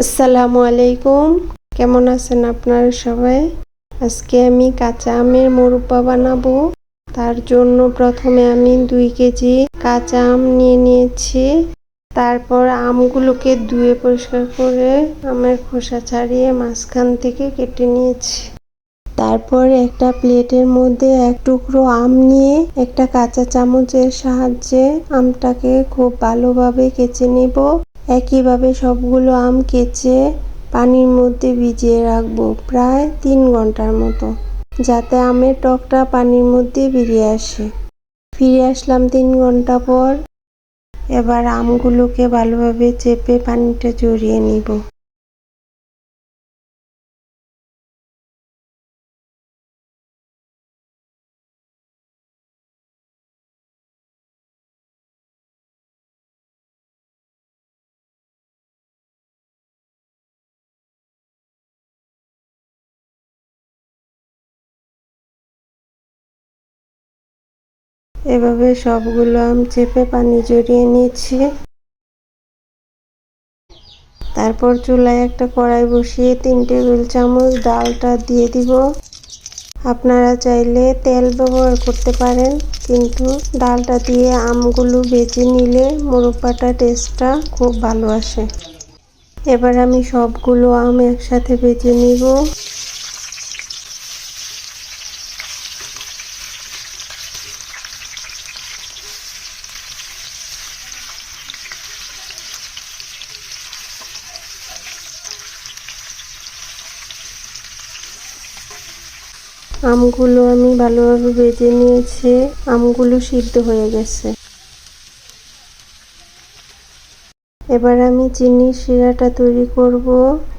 আসসালামু আলাইকুম। কেমন আছেন আপনারা সবাই? আজকে আমি কাঁচা আমের মোরব্বা বানাবো। তার জন্য প্রথমে আমি 2 কেজি কাঁচা আম নিয়ে নিয়েছি। তারপর আমগুলোকে ধুয়ে পরিষ্কার করে আমের খোসা ছাড়িয়ে মাঝখান থেকে কেটে নিয়েছি। তারপর একটা প্লেটের মধ্যে এক টুকরো আম নিয়ে একটা কাঁচা চামচের সাহায্যে আমটাকে খুব ভালোভাবে কেচে নেব। একইভাবে সবগুলো আম কেচে পানির মধ্যে ভিজিয়ে রাখবো প্রায় 3 ঘন্টার মতো, যাতে আমের টকটা পানির মধ্যে বেরিয়ে আসে। ফিরে আসলাম 3 ঘন্টা পর। এবার আমগুলোকে ভালোভাবে চেপে পানিটা ঝরিয়ে নিব। এভাবে সবগুলো আম চেপে পানি ঝরিয়ে নিয়েছি। তারপর চুলায় একটা কড়াই বসিয়ে 3 টেবিল চামচ ডালটা দিয়ে দিব। আপনারা চাইলে তেল ব্যবহার করতে পারেন, কিন্তু ডালটা দিয়ে আমগুলো ভেজে নিলে মোরব্বাটা টেস্টটা খুব ভালো আসে। এবার আমি সবগুলো আম একসাথে ভেজে নিব। আমগুলো আমি ভালোভাবে ভেজে নিয়েছি। আমগুলো সিদ্ধ হয়ে গেছে। এবার আমি চিনির শিরাটা তৈরি করব।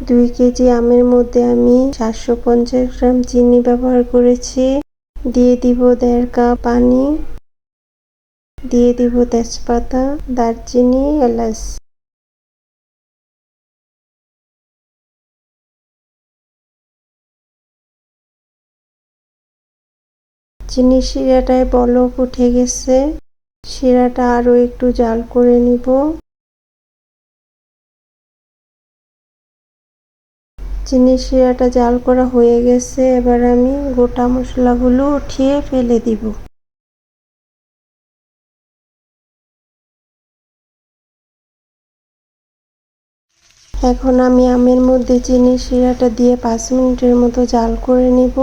2 কেজি আমের মধ্যে আমি 750 গ্রাম চিনি ব্যবহার করেছি। দিয়ে দিব 1.5 কাপ পানি। দিয়ে দিব তেজপাতা, দারচিনি, এলাচ। চিনির শিরাটায় বলক উঠে গেছে। শিরাটা আরো একটু জাল করে নিব। চিনির শিরাটা জাল করা হয়ে গেছে। এবার আমি গোটা মশলাগুলো উঠিয়ে ফেলে দিব। এখন আমি আমের মধ্যে চিনির শিরাটা দিয়ে 5 মিনিটের মতো জাল করে নিব।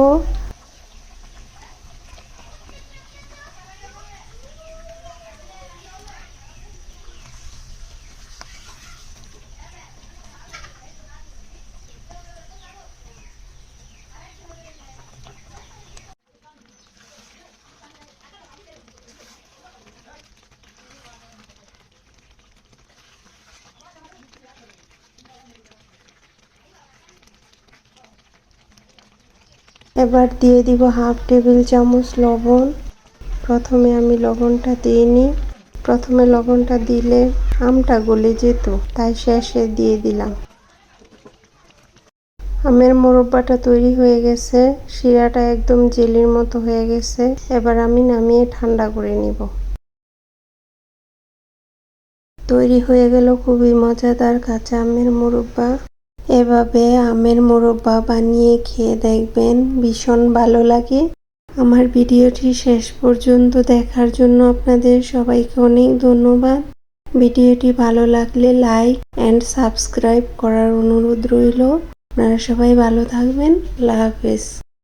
এবার দিয়ে দিব 1/2 টেবিল চামচ লবণ। প্রথমে আমি লবণটা দিইনি। প্রথমে লবণটা দিলে আমটা গলে যেত, তাই শেষে দিয়ে দিলাম। আমের মোরব্বাটা তৈরি হয়ে গেছে। শিরাটা একদম জেলির মতো হয়ে গেছে। এবার আমি নামিয়ে ঠান্ডা করে নিব। তৈরি হয়ে গেল খুবই মজাদার কাঁচা আমের মোরব্বা। এভাবে আমের মোরব্বা বানিয়ে খেয়ে দেখবেন, ভীষণ ভালো লাগে। আমার ভিডিওটি শেষ পর্যন্ত দেখার জন্য আপনাদের সবাইকে অনেক ধন্যবাদ। ভিডিওটি ভালো লাগলে লাইক অ্যান্ড সাবস্ক্রাইব করার অনুরোধ রইল। আপনারা সবাই ভালো থাকবেন। আল্লাহ হাফেজ।